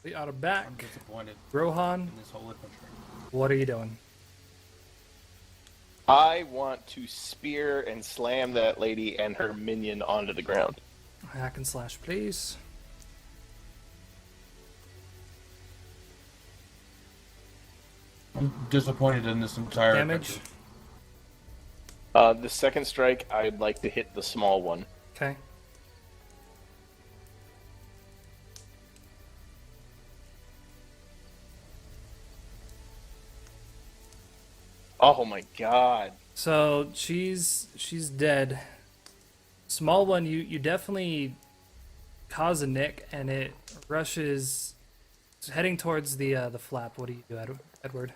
We are I'm back. disappointed Rohan, in this whole adventure. what are you doing? I want to spear and slam that lady and her minion onto the ground. Hack and slash, please. I'm disappointed in this entire Damage. adventure. The second strike, I'd like to hit the small one. Okay. Oh my god. So she's dead. Small one, you definitely cause a nick, and it rushes, it's heading towards the flap. What do you do, Edward?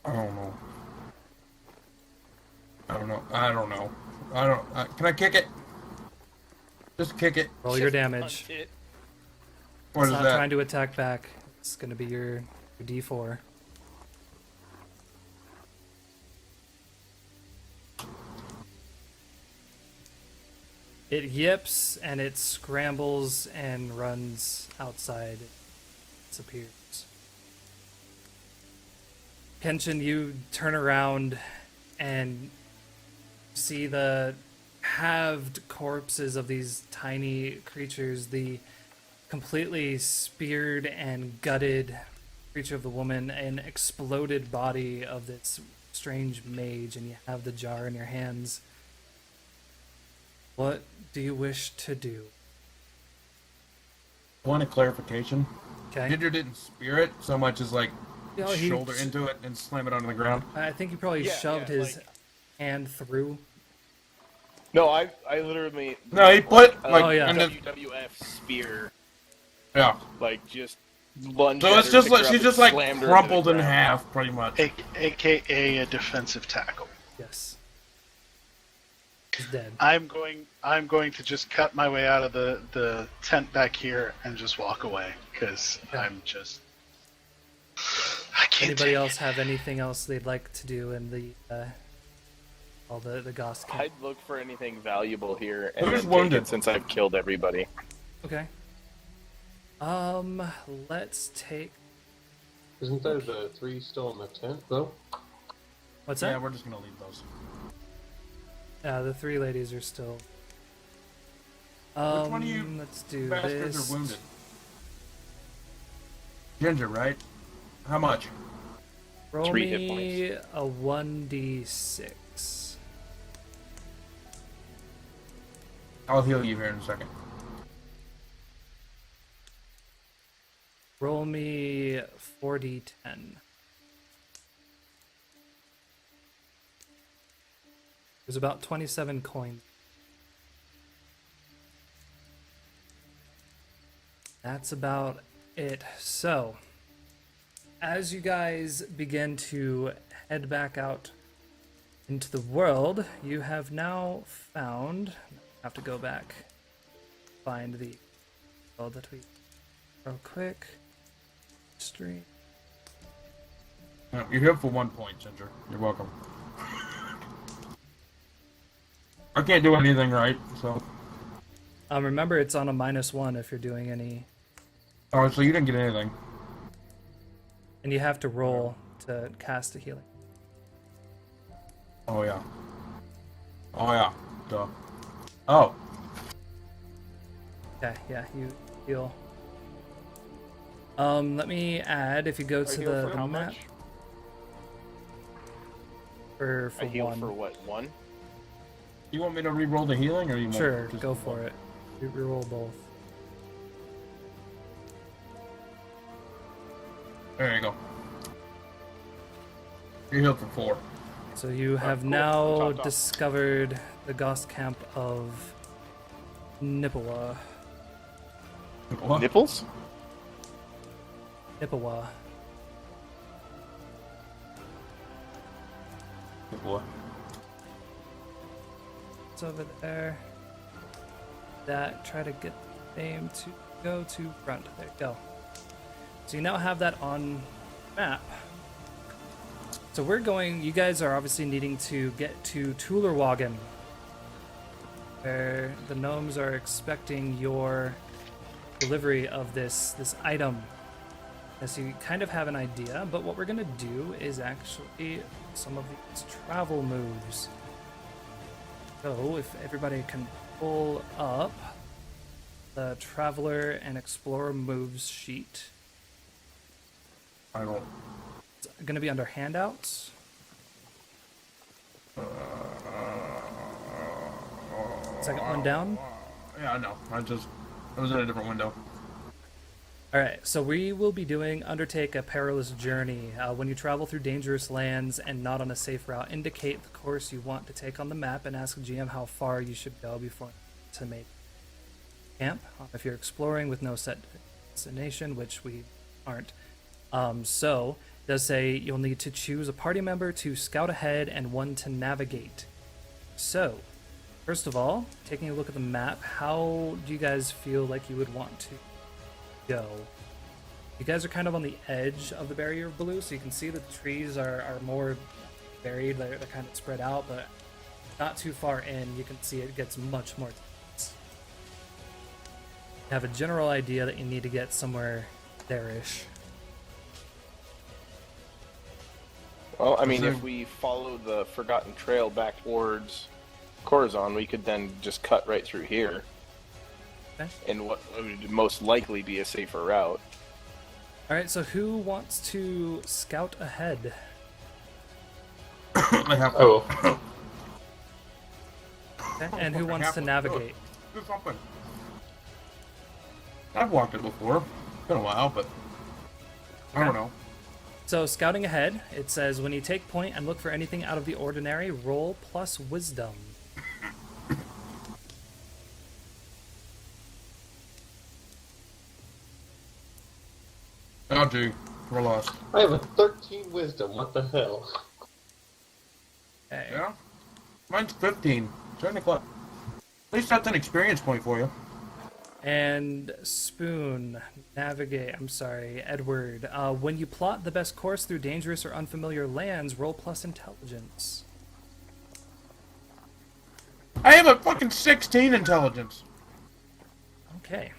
I don't know. Can I kick it? Just kick it. Roll your Just damage. punch it. What It's is not that? trying to attack back. It's gonna be your D4. It yips and it scrambles and runs outside. It disappears. Kenshin, you turn around and see the halved corpses of these tiny creatures, the completely speared and gutted creature of the woman, an exploded body of this strange mage, and you have the jar in your hands. What do you wish to do? Want a clarification? Okay. Ginger didn't spear it so much as like Yeah, he- shoulder into it and slam it onto the ground. I think he probably Yeah, shoved yeah, his like- hand through. No, I literally. No, he put a like Oh, yeah. into, WWF spear, yeah. like just lunged. So at it's her, just picked like her up, she's and just like slammed her into the crumpled in ground. half, pretty much. AKA a defensive tackle. Yes. He's dead. I'm going to just cut my way out of the tent back here and just walk away because Okay. I can't. Anybody take else it. have anything else they'd like to do in all the Goss camp? I'd look for anything valuable here and Who's then take wounded? it since I've killed everybody. Okay. Let's take. Isn't there the 3 still in the tent, though? What's Yeah, that? we're just gonna leave those. Yeah, the 3 ladies are still. Which one of you Let's do Bastards this. are wounded. Ginger, right? How much? Roll 3 hit me a 1d6. I'll heal you here in a second. Roll me 4d10. There's about 27 coins. That's about it. So, as you guys begin to head back out into the world, you have now found. I have to go back, find the world that we. Real quick. Stream. No, you're here for 1 point, Ginger. You're welcome. I can't do anything right, so. Remember, it's on a -1 if you're doing any, Oh, so you didn't get anything. and you have to roll to cast a healing. Oh yeah. Oh yeah. Duh. Oh. Okay, yeah, you heal. Let me add, if you go I to heal the for how map much? for I heal one. for what, 1? You want me to re-roll the healing, or you want? Sure, just go the for one? it. You reroll both. There you go. You're healed for 4. So you have cool. now Top, top. discovered the Goss camp of Nippewa. What? Nipples? Nippewa. What? It's over there. That, try to get the name to go to front. There you go. So you now have that on map. So we're going, you guys are obviously needing to get to Tulerwagen. where the gnomes are expecting your delivery of this item. So you kind of have an idea, but what we're gonna do is actually some of these travel moves. So if everybody can pull up the Traveler and Explorer moves sheet. I don't. It's gonna be under handouts. Second one down. Yeah, I know. I was in a different window. Alright, so we will be doing Undertake a Perilous Journey. When you travel through dangerous lands and not on a safe route, indicate the course you want to take on the map and ask GM how far you should go before to make camp. If you're exploring with no set destination, which we aren't. So, it does say you'll need to choose a party member to scout ahead and one to navigate. So, first of all, taking a look at the map, how do you guys feel like you would want to go? You guys are kind of on the edge of the barrier of blue, so you can see that the trees are more buried, they're kind of spread out, but not too far in, you can see it gets much more dense. You have a general idea that you need to get somewhere there-ish. Well, I mean, So- if we follow the Forgotten Trail back towards Corazon, we could then just cut right through here. Okay. In what would most likely be a safer route. Alright, so who wants to scout ahead? I have. Oh, Okay, and who wants to navigate? Do something. I've walked it before. Been a while, but I don't know. So, scouting ahead, it says when you take point and look for anything out of the ordinary, roll plus wisdom. Oh, gee, we're lost. I have a 13 wisdom. What the hell? Okay. Yeah, mine's 15. Starting to club. At least that's an experience point for you. And Spoon, navigate. I'm sorry, Edward. When you plot the best course through dangerous or unfamiliar lands, roll plus intelligence. I have a fucking 16 intelligence. Okay.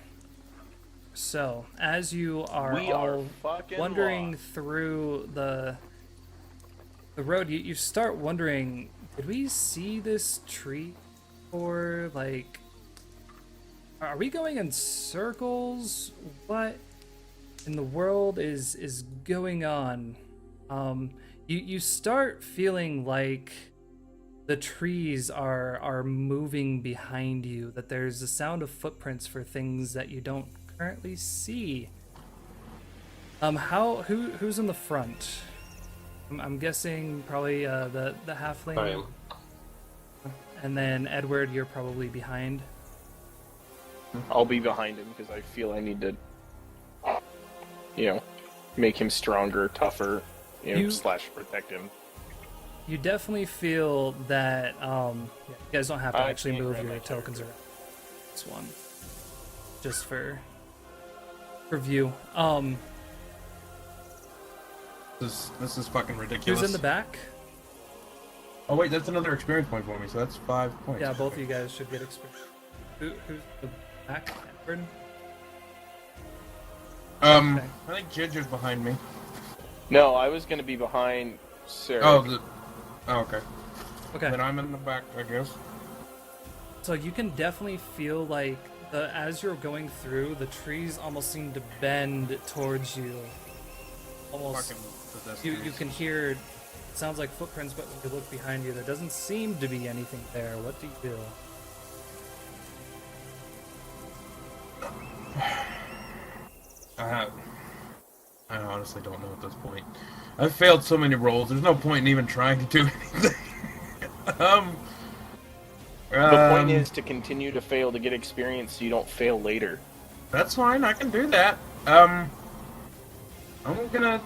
So, as you are We are all fucking wandering lost. through the road, you start wondering, did we see this tree or like, are we going in circles? What in the world is going on? You start feeling like the trees are moving behind you, that there's a sound of footprints for things that you don't currently see. Who's in the front? I'm guessing probably the halfling. I am. And then Edward, you're probably behind. I'll be behind him because I feel I need to, make him stronger, tougher, slash protect him. You definitely feel that you guys don't have to I actually can't move grab your my tokens around. This one, just for view. This is fucking ridiculous. Who's in the back? Oh wait, that's another experience point for me, so that's 5 points. Yeah, both of you guys should get experience. Who's the back? Edward? Okay. I think Ginger's behind me. No, I was going to be behind Sarah. Oh, okay. Okay. Then I'm in the back, I guess. So you can definitely feel like as you're going through, the trees almost seem to bend towards you. Almost. Fucking possessed You trees. can hear. It sounds like footprints, but when you look behind you, there doesn't seem to be anything there. What do you do? I honestly don't know at this point. I've failed so many rolls. There's no point in even trying to do anything. The point is to continue to fail to get experience so you don't fail later. That's fine. I can do that. I'm gonna.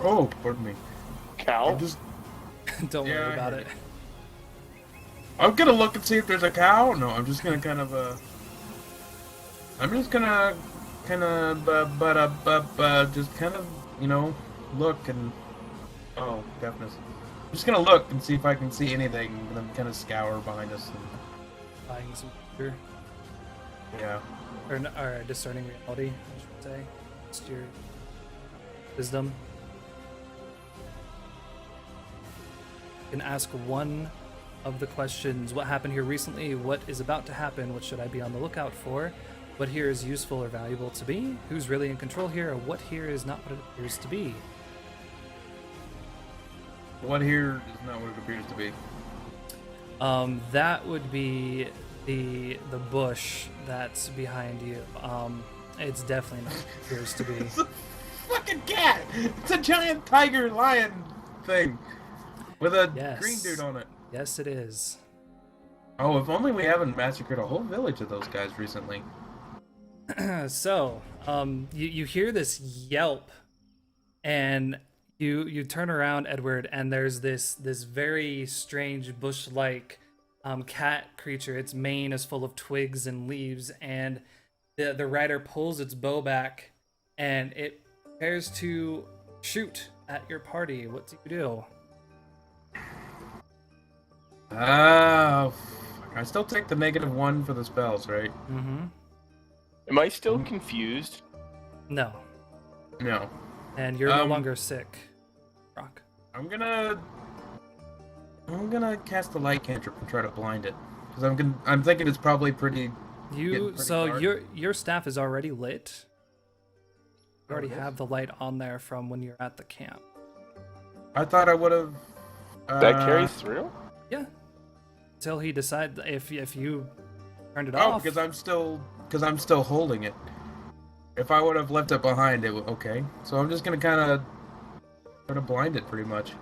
Oh, pardon me. Cal? I'm just. Don't Yeah, worry I about heard it. I'm gonna look and see if there's a cow. No, I'm just gonna kind of I'm just gonna just kind of look and. Oh, deafness. I'm just gonna look and see if I can see anything, and then kind of scour behind us. And, Buying some gear. yeah. Or discerning reality, I should say. Just your wisdom. You can ask one of the questions: what happened here recently? What is about to happen? What should I be on the lookout for? What here is useful or valuable to me? Who's really in control here? Or what here is not what it appears to be? What here is not what it appears to be. That would be the bush that's behind you. It's definitely not what it appears to be. It's a fucking cat! It's a giant tiger lion thing with a Yes. green dude on it. Yes, it is. Oh, if only we haven't massacred a whole village of those guys recently. So, you hear this yelp, and you turn around, Edward, and there's this very strange bush-like cat creature. Its mane is full of twigs and leaves, and the rider pulls its bow back, and it prepares to shoot at your party. What do you do? Ah, fuck. I still take the -1 for the spells, right? Mm-hmm. Am I still confused? No, No. and you're no longer sick. Rock. I'm gonna cast the light cantrip and try to blind it, because I'm thinking it's probably pretty. Getting pretty dark. Your staff is already lit. You already it is? have the light on there from when you're at the camp. I thought I would have. That carries through? Yeah. Until he decides if you turned it Oh, off. because I'm still holding it. If I would have left it behind, it would okay. So I'm just gonna kind of try to blind it, pretty much.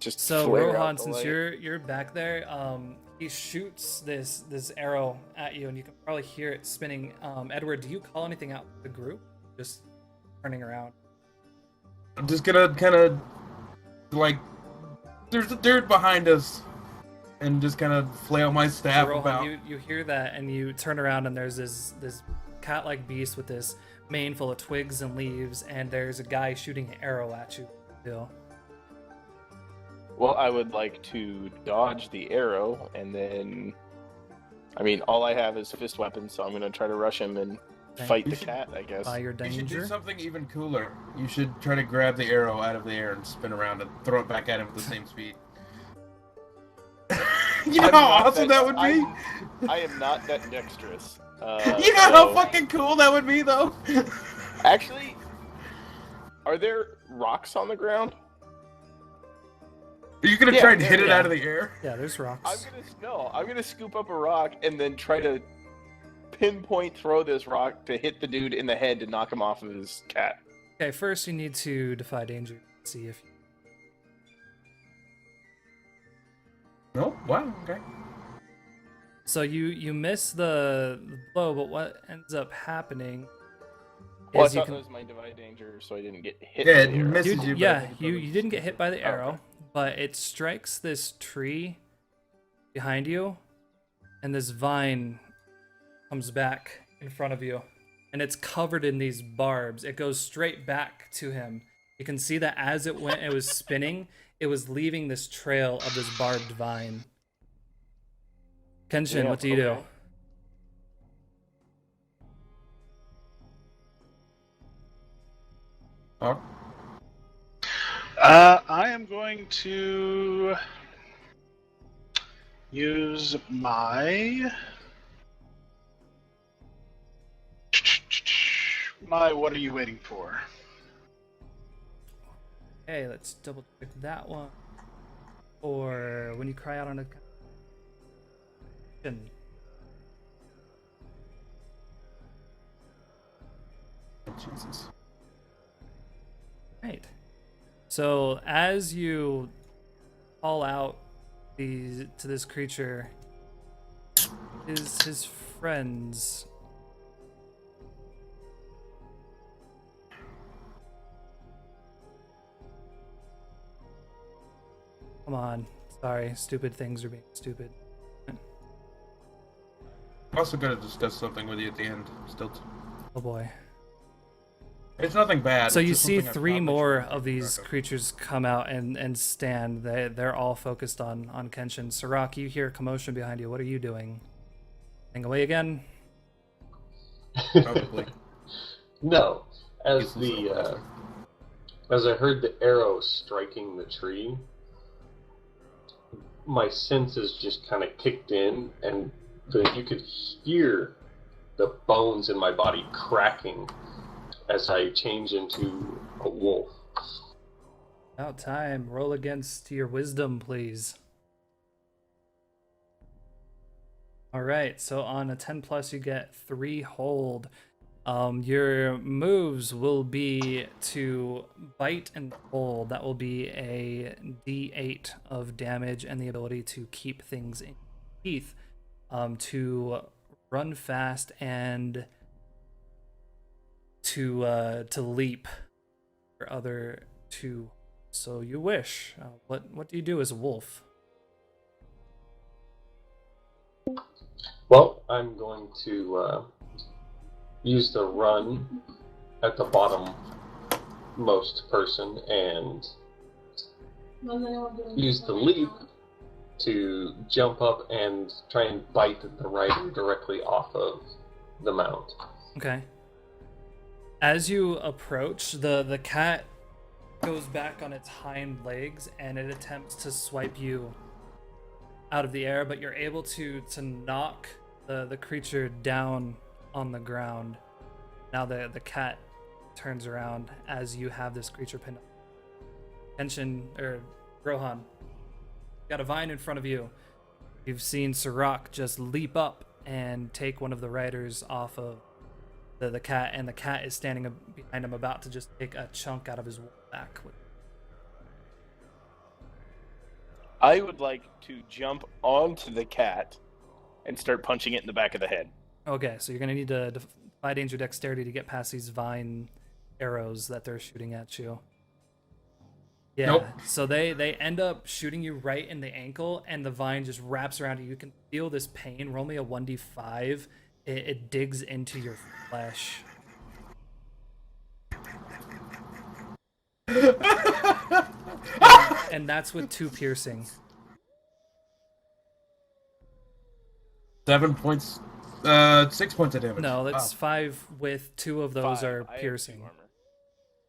Just So flare out Rohan, the since light. you're back there, he shoots this arrow at you, and you can probably hear it spinning. Edward, do you call anything out to the group? Just turning around. I'm just gonna kind of like there's a dude behind us, and just kind of flail my staff So, Rohan, about. you hear that, and you turn around, and there's this cat-like beast with this mane full of twigs and leaves, and there's a guy shooting an arrow at you. Still. Well, I would like to dodge the arrow, and then... I mean, all I have is fist weapons, so I'm going to try to rush him and Okay. fight You the should- cat, I guess. By your You should do danger. something even cooler. You should try to grab the arrow out of the air and spin around and throw it back at him with the same speed. You know I'm how not awesome that would be? I am not that dexterous. You know how fucking cool that would be, though? Actually, are there rocks on the ground? Are you gonna Yeah, try and yeah, hit it yeah. out of the air? Yeah, there's rocks. I'm gonna scoop up a rock and then try to pinpoint throw this rock to hit the dude in the head to knock him off of his cat. Okay, first you need to defy danger. See if No? Wow, okay. so you miss the blow, but what ends up happening Well, I is you thought can that was my divine danger, so I didn't get hit. Yeah, by it the arrow. misses you, you, but I yeah think it's you probably- you didn't get hit by the Okay. arrow, but it strikes this tree behind you, and this vine comes back in front of you, and it's covered in these barbs. It goes straight back to him. You can see that as it went, it was spinning. It was leaving this trail of this barbed vine. Kenshin, Yeah, what do you do? okay. Oh, I am going to use my what are you waiting for? Okay, let's double check that one. Or when you cry out on a Jesus. right. So as you call out to this creature, his friends come on. Sorry, stupid things are being stupid. I'm also gonna discuss something with you at the end. Still. Oh boy. It's nothing bad. So it's you just see something I three probably more shouldn't of keep these track creatures come out and stand. They're all focused on Kenshin. Sirach, you hear commotion behind you. What are you doing? Getting away again? Probably. No, as Useless little bastard. as I heard the arrow striking the tree, my senses just kind of kicked in, and you could hear the bones in my body cracking as I change into a wolf. About time. Roll against your wisdom, please. All right. So on a 10 plus, you get 3 hold. Your moves will be to bite and hold. That will be a D8 of damage and the ability to keep things in teeth. To run fast and to leap for other 2. So you wish. What do you do as a wolf? Well, I'm going to use the run at the bottom most person and use the leap to jump up and try and bite the rider directly off of the mount. Okay. As you approach, the cat goes back on its hind legs and it attempts to swipe you out of the air, but you're able to knock the creature down on the ground. Now the cat turns around as you have this creature pinned up. Kenshin, or Rohan, got a vine in front of you. You've seen Sirach just leap up and take one of the riders off of the cat, and the cat is standing behind him about to just take a chunk out of his back. I would like to jump onto the cat and start punching it in the back of the head. Okay, so you're going to need to defy danger dexterity to get past these vine arrows that they're shooting at you. Yeah, Nope. so they end up shooting you right in the ankle, and the vine just wraps around you. You can feel this pain. Roll me a 1d5. It digs into your flesh. And that's with 2 piercing. 7 points. 6 points of damage. No, that's Wow. 5 with 2 of those 5. are I have piercing. 2 armor.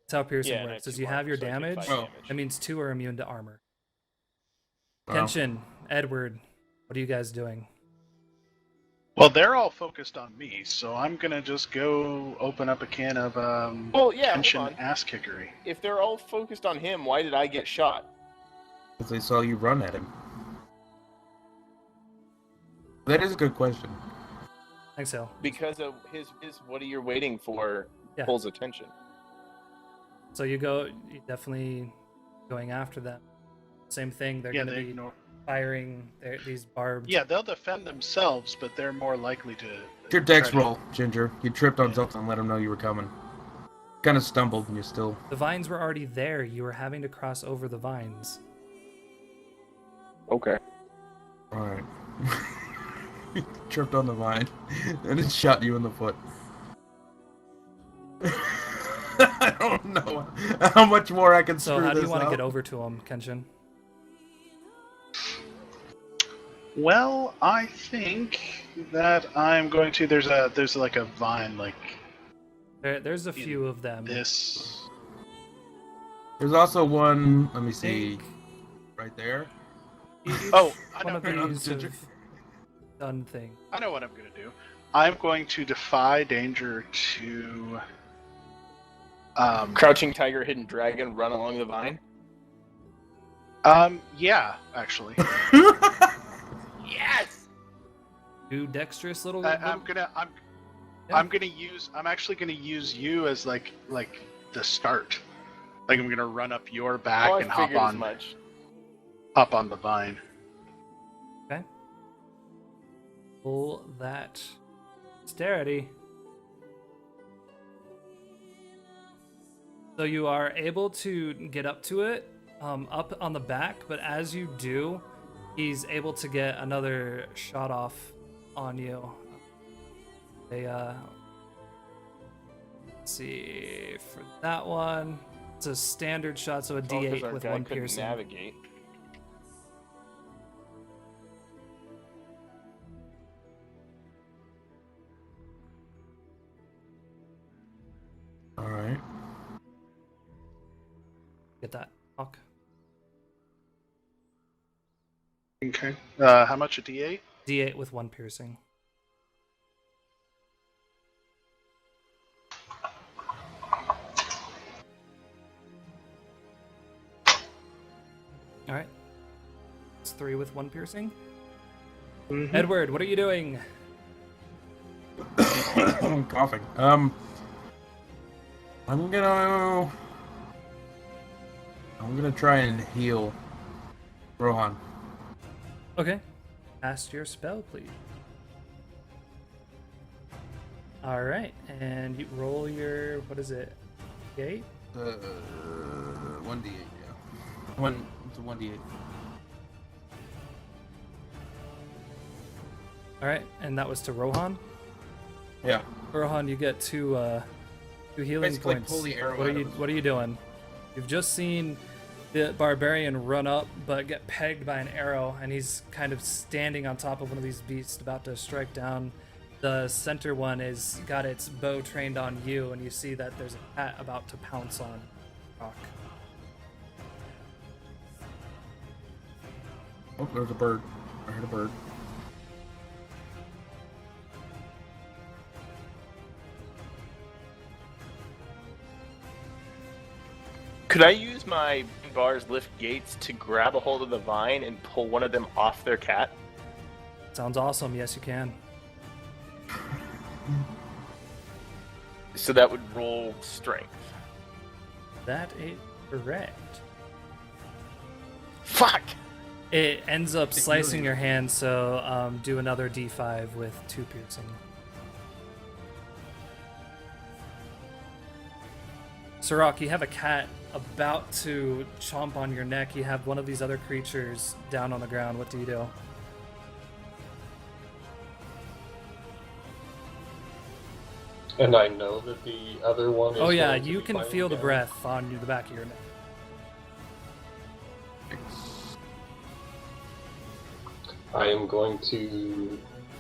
That's how piercing Yeah, and I works. have As 2 you have armor, your so I take damage, 5 Oh. damage. that means 2 are immune to armor. Wow. Kenshin, Edward, what are you guys doing? Well, they're all focused on me, so I'm gonna just go open up a can of Well, yeah, hold tension on. ass kickery. If they're all focused on him, why did I get shot? Because they saw you run at him. That is a good question. Thanks, Hill. Because of his what are you waiting for Yeah. pulls attention. So you definitely going after them. Same thing, they're Yeah, going to they be ignore. firing these barbed. Yeah, they'll defend themselves, but they're more likely to. It's your dex try to- roll, Ginger. You tripped on Yeah. something and let him know you were coming. Kind of stumbled and you still. The vines were already there. You were having to cross over the vines. Okay. Alright. You tripped on the vine and it shot you in the foot. I don't know how much more I can So screw how do this you want to up. get over to him, Kenshin? Well, I think that I'm going to. There's like a vine like There's a few of them. this. There's also one, let me see, Think right there. each Oh, I one know. of these Ginger. have done thing. I know what I'm going to do. I'm going to defy danger to. Crouching tiger, hidden dragon, run along the vine. Yeah, actually. Yes. Do dexterous little. I'm Yeah. actually gonna use you as like the start. Like I'm gonna run up your back Oh, I and hop figured as on much. up on the vine. Okay. Pull that dexterity. So you are able to get up to it, up on the back, but as you do, he's able to get another shot off on you. see, for that one, it's a standard shot, so a It's all 'cause D8 our with guy one couldn't piercing. navigate. All right. Get that, Hawk. Okay. How much a D8? D8 with one piercing. All right. It's 3 with one piercing. Mhm. Edward, what are you doing? I'm coughing. I'm gonna try and heal Rohan. Okay. Cast your spell, please. All right, and you roll your, what is it? D8? 1d8, yeah. It's a 1d8. All right, and that was to Rohan. Yeah. Rohan, you get two healing Basically points. pull the arrow What are out you of his- What are you doing? You've just seen the barbarian run up, but get pegged by an arrow, and he's kind of standing on top of one of these beasts, about to strike down. The center one is got its bow trained on you, and you see that there's a cat about to pounce on Rock. Oh, there's a bird. I heard a bird. Could I use my bars lift gates to grab a hold of the vine and pull one of them off their cat? Sounds awesome. Yes, you can. So that would roll strength. That is correct. Fuck! It ends up It's slicing really- your hand, so do another D5 with 2 piercing. Sirach, you have a cat about to chomp on your neck. You have one of these other creatures down on the ground. What do you do? And I know that the other one is. Oh yeah, going to you be can climbing feel the down. breath on the back of your neck. I am going to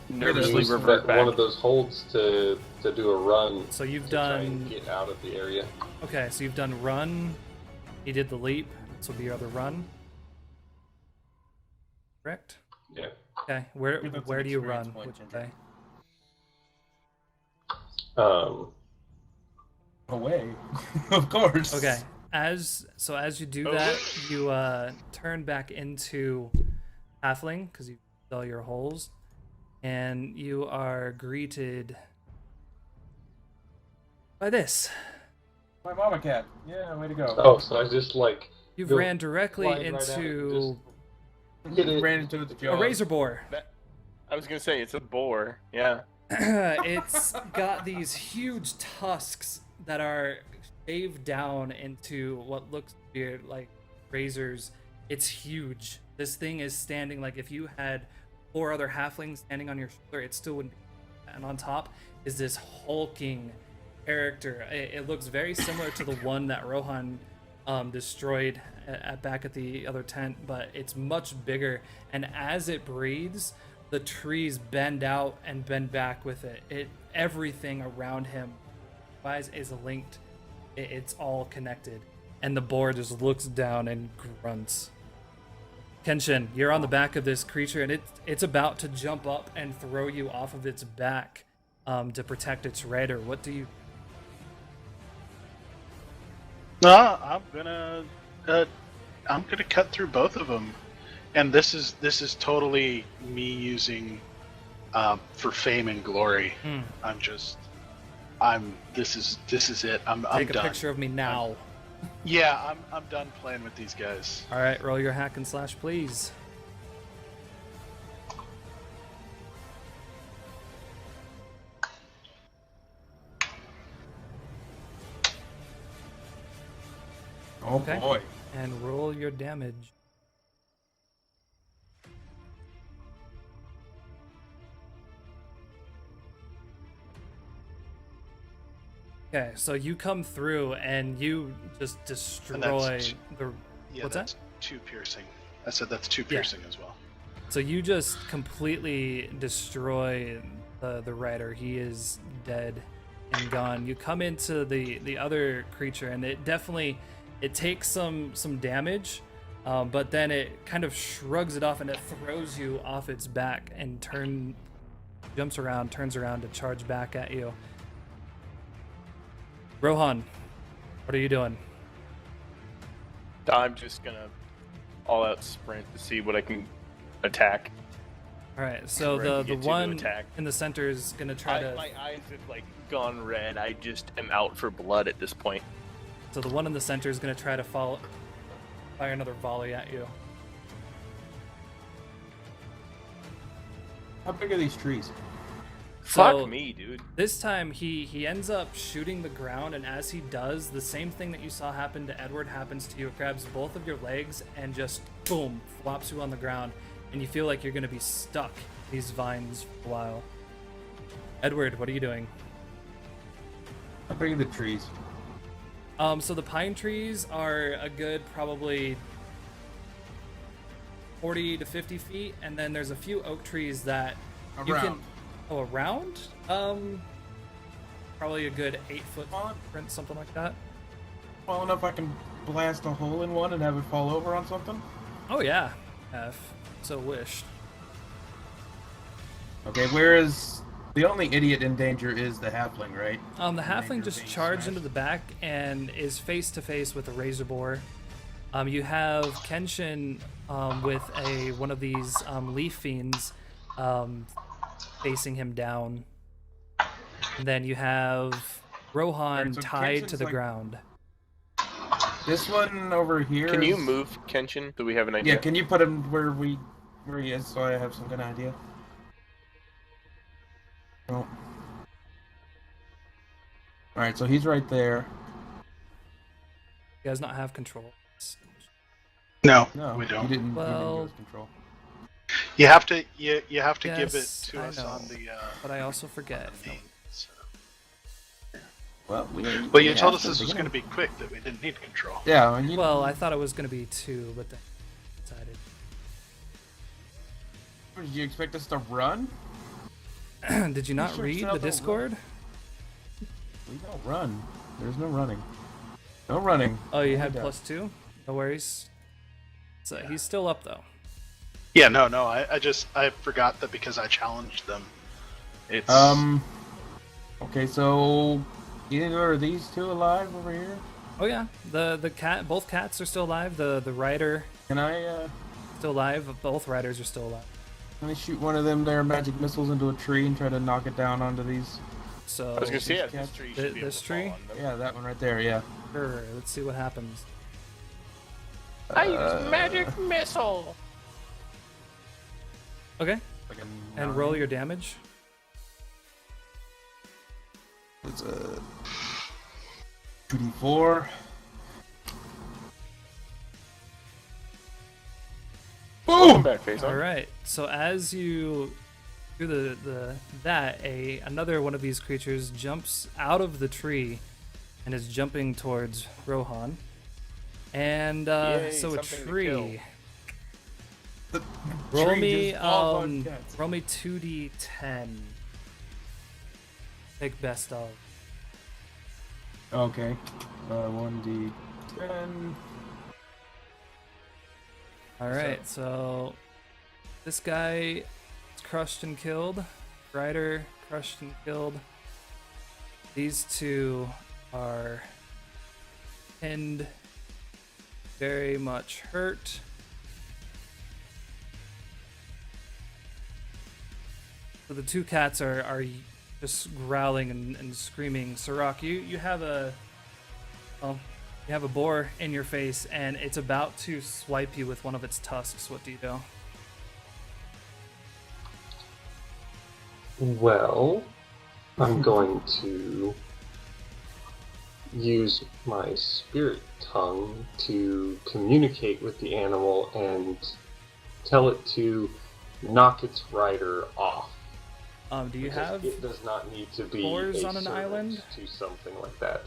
Nervously use revert that, back. one of those holds to do a run. So you've to try and done... get out of the area. Okay, so you've done run. He did the leap. This will be your other run. Correct? Yeah. Okay, where Give us where an do you experience run? point, Would you Ginger. say? Away. Of course. Okay. As you do that, you turn back into halfling because you fill your holes, and you are greeted by this. My mama cat. Yeah, way to go. Oh, so I just like You've Go ran directly flying right at it and into hit it. Ran into the a jaws. razor boar. I was gonna say, it's a boar. Yeah. It's got these huge tusks that are shaved down into what looks to be like razors. It's huge. This thing is standing like if you had 4 other halflings standing on your shoulder, it still wouldn't be. And on top is this hulking character. It looks very similar to the one that Rohan destroyed back at the other tent, but it's much bigger. And as it breathes, the trees bend out and bend back with it. Everything around him is linked. It's all connected. And the boar just looks down and grunts. Kenshin, you're on the back of this creature, and it's about to jump up and throw you off of its back to protect its rider. What do you... No, I'm gonna cut through both of them, and this is totally me using for fame and glory. This is it. I'm Take a done. picture of me now. Yeah, I'm done playing with these guys. All right, roll your hack and slash, please. Oh Okay. boy. And roll your damage. Okay, so you come through and you just destroy the. Yeah, What's that's that? 2 piercing. I said that's 2 Yeah. piercing as well. So you just completely destroy the rider. He is dead and gone. You come into the other creature, and it takes some damage, but then it kind of shrugs it off, and it throws you off its back and turns around to charge back at you. Rohan, what are you doing? I'm just gonna all out sprint to see what I can attack. All right, so Where I can the get to one attack. in the center is gonna try to. My eyes have like gone red. I just am out for blood at this point. So the one in the center is gonna try to fire another volley at you. How big are these trees? So, Fuck me, dude. This time he ends up shooting the ground, and as he does, the same thing that you saw happen to Edward happens to you. It grabs both of your legs and just boom, flops you on the ground, and you feel like you're gonna be stuck in these vines for a while. Edward, what are you doing? How big are the trees? So the pine trees are a good probably 40 to 50 feet, and then there's a few oak trees that you can. Around. Oh, around? Probably a good 8-foot print, something like that. Well enough I can blast a hole in one and have it fall over on something? Oh yeah, if so wished. Okay, whereas the only idiot in danger is the halfling, right? The halfling Danger just being charged smashed. into the back and is face to face with a razor boar. You have Kenshin with one of these leaf fiends facing him down. And then you have Rohan Alright, so tied Kenshin's to the like- ground. This one over here. Can you is- move Kenshin? Do we have an idea? Yeah, can you put him where he is so I have some good idea? Oh. Alright, so he's right there. You guys not have control. No, No, we You don't. didn't, Well- give us control. You have to give it Yes, to I us know, on the. but I also forget. so. Well, But you told us this was going to be quick, that we didn't need control. Yeah, and you, Well, I thought it was going to be 2, but then decided. did you expect us to run? Did you not sure read Sal the don't Discord? We don't run. There's no running. No running. Oh, you Only had down. +2? No worries. So he's still up though. Yeah, no. I forgot that because I challenged them. It's Okay, so either are these two alive over here? Oh yeah, the cat, both cats are still alive. The rider Can I still alive. Both riders are still alive. let me shoot one of them there magic missiles into a tree and try to knock it down onto these? So I was gonna say, yeah, These this cats- tree should be able this to fall tree? on them. Yeah, that one right there. Yeah. sure, let's see what happens. I use magic missile. Okay, Like a and 9. roll your damage. It's a 2d4. Welcome back, face All right. So as you do another one of these creatures jumps out of the tree and is jumping towards Rohan. And Yay, so a something to kill. tree. The Roll tree me just falls on cats. roll me 2d10. Take best of. Okay. 1d10. All right. So this guy is crushed and killed. Rider crushed and killed. These two are pinned, very much hurt. So the two cats are just growling and screaming. Sirach, you have a boar in your face, and it's about to swipe you with one of its tusks. What do you do? Well, I'm going to use my spirit tongue to communicate with the animal and tell it to knock its rider off. Do you Because have it does not need to be boars a on an servant island? to something like that.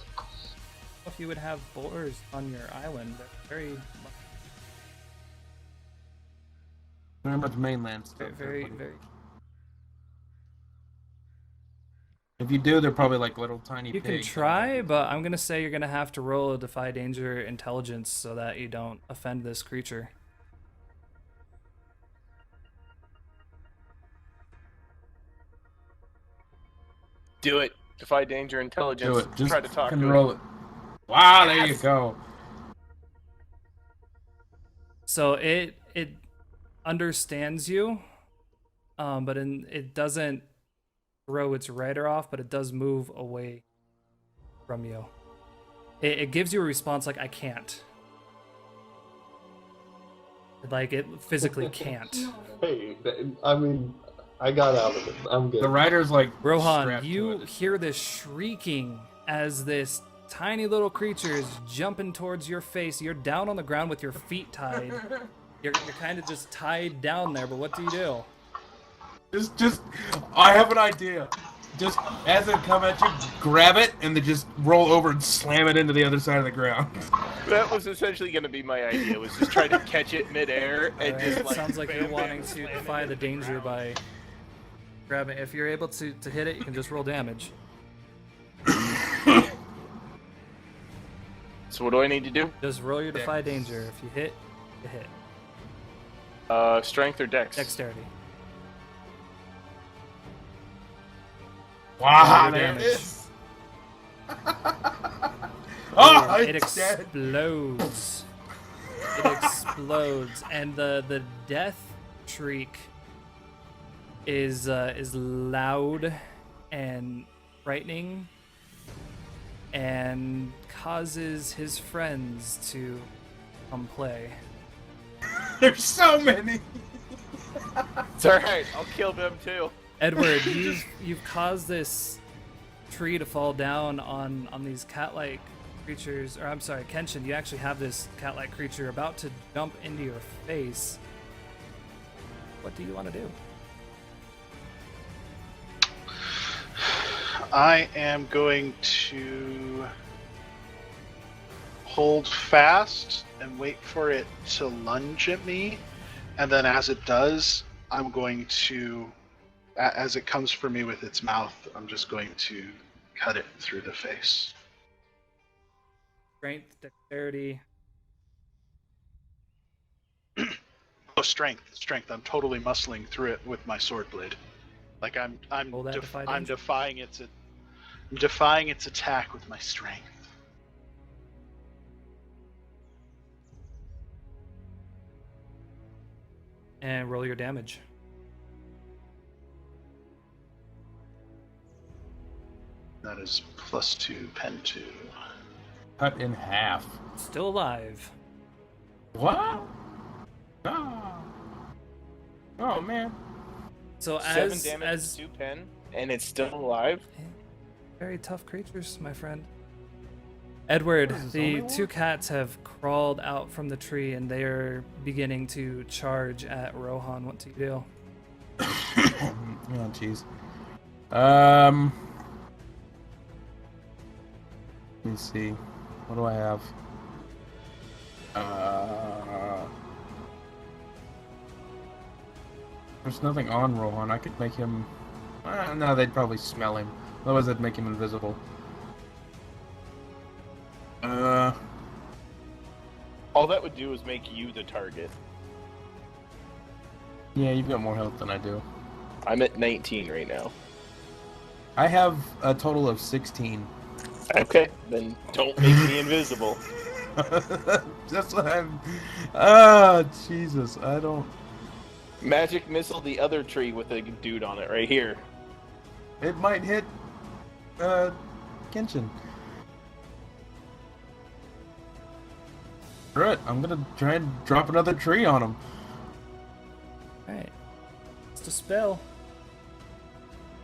If you would have boars on your island, they're Very much mainland stuff. very, there, very, buddy. very. If you do, they're probably like little tiny You can pigs. try, but I'm gonna say you're gonna have to roll a defy danger intelligence so that you don't offend this creature. Do it. Defy danger, intelligence. Do it. Just try to talk fucking to roll it. it. Wow, there you Yes! go. So it understands you, but it doesn't throw its rider off, but it does move away from you. It gives you a response like I can't. Like it physically can't. Hey, I mean, I got out of it. I'm good. The rider's like Rohan, strapped to you it. hear this shrieking as this tiny little creature is jumping towards your face. You're down on the ground with your feet tied. You're kind of just tied down there, but what do you do? Just, I have an idea. Just as it come at you, grab it and then just roll over and slam it into the other side of the ground. That was essentially going to be my idea, was just try to catch it midair and Alright, just it like... sounds like you're bam, wanting bam, to slam defy it the into danger ground. by grabbing. If you're able to hit it, you can just roll damage. So what do I need to do? Just roll your defy danger. If you hit, you hit. Strength or dex? Dexterity. Wow, Roll there damage. it is. Oh, It it's dead. explodes. It explodes, and the death shriek is loud and frightening, and causes his friends to come play. There's so many. It's alright, I'll kill them too. Edward, you've caused this tree to fall down on these cat-like creatures, or I'm sorry, Kenshin, you actually have this cat-like creature about to jump into your face. What do you want to do? I am going to hold fast and wait for it to lunge at me, and then as it does, I'm going to, as it comes for me with its mouth, I'm just going to cut it through the face. Strength, dexterity. Oh, strength. I'm totally muscling through it with my sword blade. Like Roll that defy I'm danger. defying its attack with my strength. And roll your damage. That is +2, pen 2. Cut in half. Still alive. What? Oh. Oh man. So 7 as damage to 2 pen, and it's still alive? very tough creatures, my friend. Edward, This is the only two one? cats have crawled out from the tree and they are beginning to charge at Rohan. What do you do? Oh jeez. Let me see. What do I have? There's nothing on Rohan. I could make him. No, they'd probably smell him. Otherwise, I'd make him invisible. All that would do is make you the target. Yeah, you've got more health than I do. I'm at 19 right now. I have a total of 16. Okay, then don't make me invisible. That's what I'm. Ah, Jesus, I don't. Magic missile the other tree with a dude on it right here. It might hit. Kenshin. Screw it. I'm gonna try and drop another tree on him. Alright. It's a spell.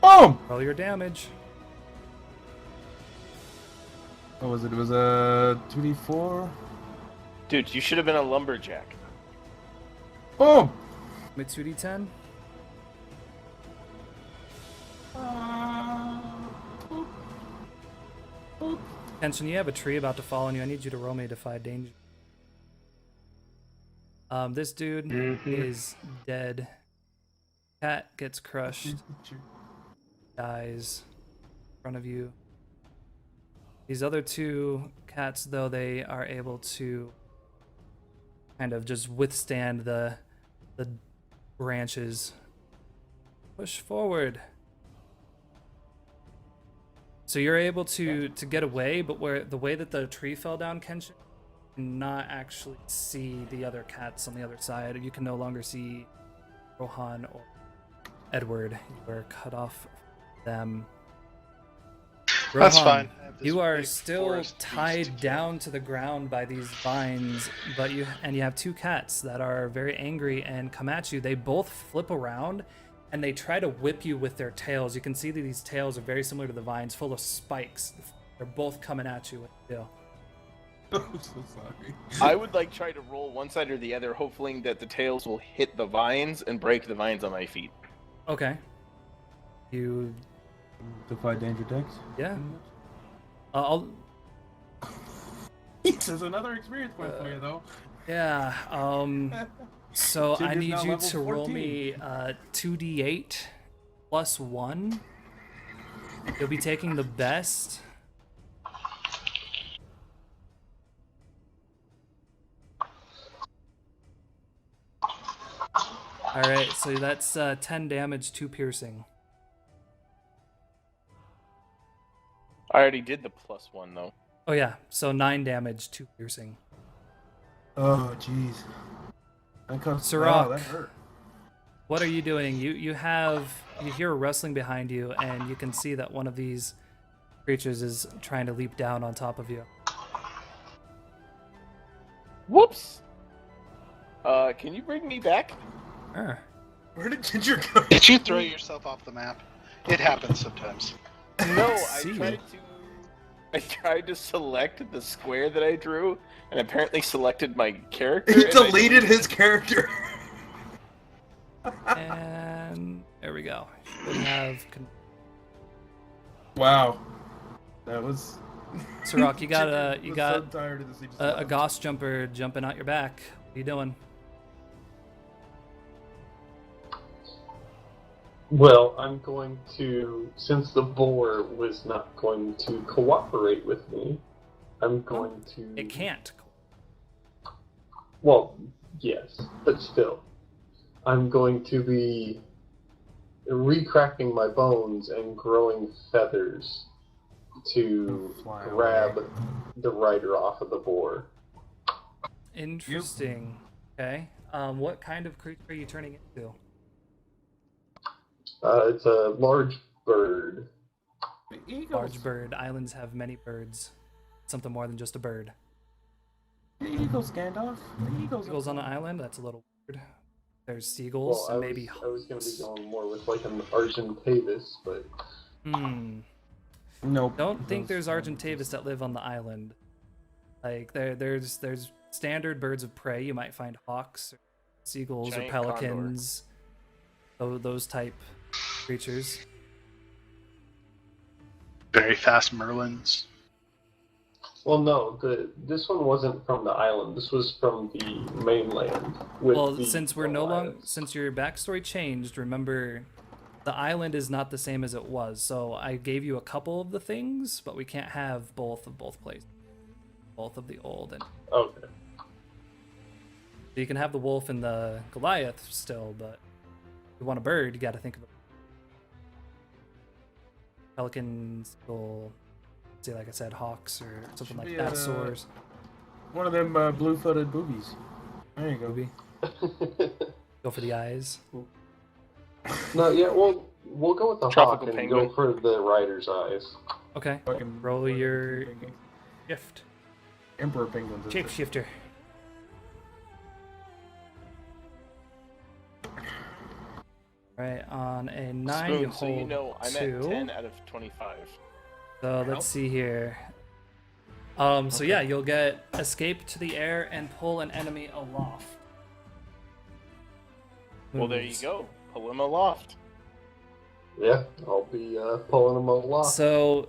Boom! Roll your damage. What was it? It was a 2d4. Dude, you should have been a lumberjack. Boom! With 2d10. Boop, boop. Kenshin, you have a tree about to fall on you. I need you to roll me Defy Danger. This dude is dead. Cat gets crushed, dies in front of you. These other two cats, though, they are able to kind of just withstand the branches. Push forward. So you're able to get away, but where the way that the tree fell down, Kenshin, you cannot actually see the other cats on the other side. You can no longer see Rohan or Edward. You are cut off from them. That's Rohan, fine. I have this you are big still forest beast to tied kill. down to the ground by these vines, but you have two cats that are very angry and come at you. They both flip around and they try to whip you with their tails. You can see that these tails are very similar to the vines, full of spikes. They're both coming at you with steel. I'm so sorry. I would like try to roll one side or the other, hoping that the tails will hit the vines and break the vines on my feet. Okay. You, Defy danger decks. yeah. I'll, There's another experience point for you though. yeah. So I Tinder's need now you level to roll 14. me 2d8 plus 1. You'll be taking the best. Alright, so that's 10 damage, 2 piercing. I already did the +1 though. Oh yeah, so 9 damage, 2 piercing. Oh jeez. Sirach. Oh, that hurt. What are you doing? You hear a rustling behind you, and you can see that one of these creatures is trying to leap down on top of you. Whoops! Can you bring me back? Sure. Where did Ginger go? Did you throw yourself off the map? It happens sometimes. No, I See. tried to select the square that I drew, and apparently selected my character. He and I deleted his character. And there we go. Should have Wow. That was. Sirach, you got Ginger was so tired of this, he just a left. Gauss jumper jumping out your back. What are you doing? Well, I'm going to, since the boar was not going to cooperate with me, I'm going to... It can't. Well, yes, but still. I'm going to be recracking my bones and growing feathers to Fly grab away. the rider off of the boar. Interesting. Okay. What kind of creature are you turning into? It's a large bird. The eagles. Large bird. Islands have many birds. Something more than just a bird. The eagles, Gandalf. The eagles. Eagles on an island? That's a little weird. There's seagulls Well, and maybe I was going to be hawks. going more with like an Argentavis, but Nope. Don't think Those- there's Argentavis that live on the island. Like there's standard birds of prey. You might find hawks, or seagulls, Giant or pelicans. Those type creatures. Very fast merlins. well, no, this one wasn't from the island. This was from the mainland. With Well, the since we're no longer Goliaths. since your backstory changed, remember the island is not the same as it was. So I gave you a couple of the things, but we can't have both of both places. Both of the old and Okay. you can have the wolf and the Goliath still, but if you want a bird, you got to think of a pelicans, or say like I said, hawks or something Should like be that. a- Soars, One of them blue-footed boobies. There you go. maybe go for the eyes. No, yeah, well, we'll go with the Tropical hawk and penguin. go for the rider's eyes. Okay, Fucking roll your penguins. shift. Emperor penguins. is it? Shapeshifter. Right, on a 9 you Spoon, so hold you know I'm 2. at 10 out of 25. So let's see here. So yeah, you'll get escape to the air and pull an enemy aloft. Well, there you Moves. go. Pull him aloft. Yeah, I'll be pulling him along. So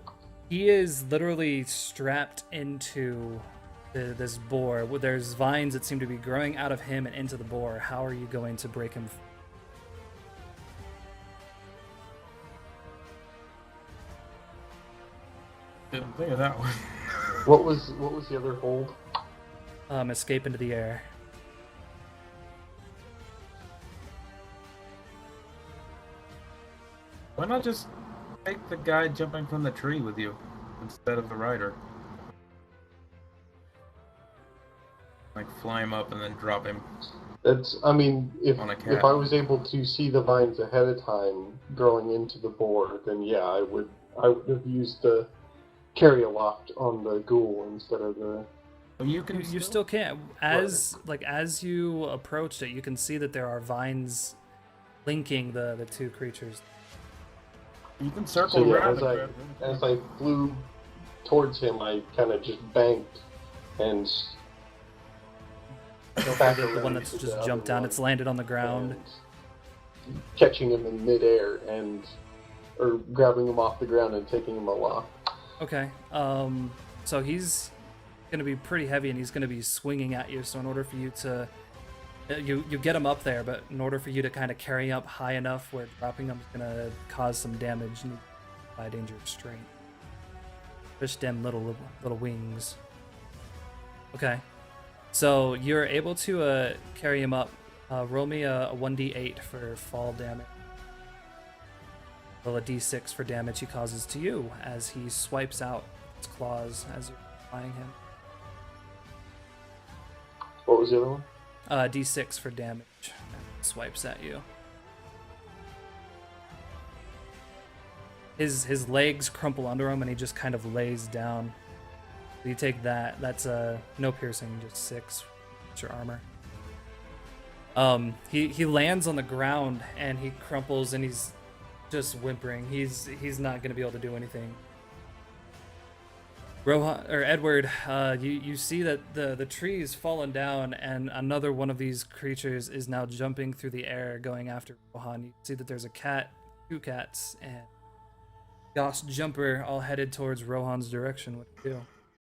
he is literally strapped into this boar. There's vines that seem to be growing out of him and into the boar. How are you going to break him? Didn't think of that one. What was the other hold? Escape into the air. Why not just take the guy jumping from the tree with you instead of the rider? Like fly him up and then drop him. I mean, if On a cat. I was able to see the vines ahead of time growing into the boar, then yeah, I would have used the carry aloft on the ghoul instead of the. Well, you can You still can't. As you approached it, you can see that there are vines linking the two creatures. You can circle So yeah, around. as I flew towards him, I kind of just banked and back The one that's just jumped down, it's landed on the ground. and catching him in midair or grabbing him off the ground and taking him aloft. Okay. So he's going to be pretty heavy and he's going to be swinging at you. So in order for you to you get him up there, but in order for you to kind of carry him up high enough where dropping him is going to cause some damage, you need by dangerous strength. Just them little wings. Okay. So you're able to carry him up. Roll me a 1d8 for fall damage. Roll a d6 for damage he causes to you as he swipes out its claws as you're flying him. What was the other one? D6 for damage. Swipes at you. His legs crumple under him and he just kind of lays down. You take that. That's no piercing, just 6. It's your armor. He lands on the ground and he crumples and he's just whimpering. He's not gonna be able to do anything. Rohan or Edward, you see that the tree is fallen down and another one of these creatures is now jumping through the air going after Rohan. You see that there's a cat, 2 cats, and Ghost Jumper all headed towards Rohan's direction. What do you do?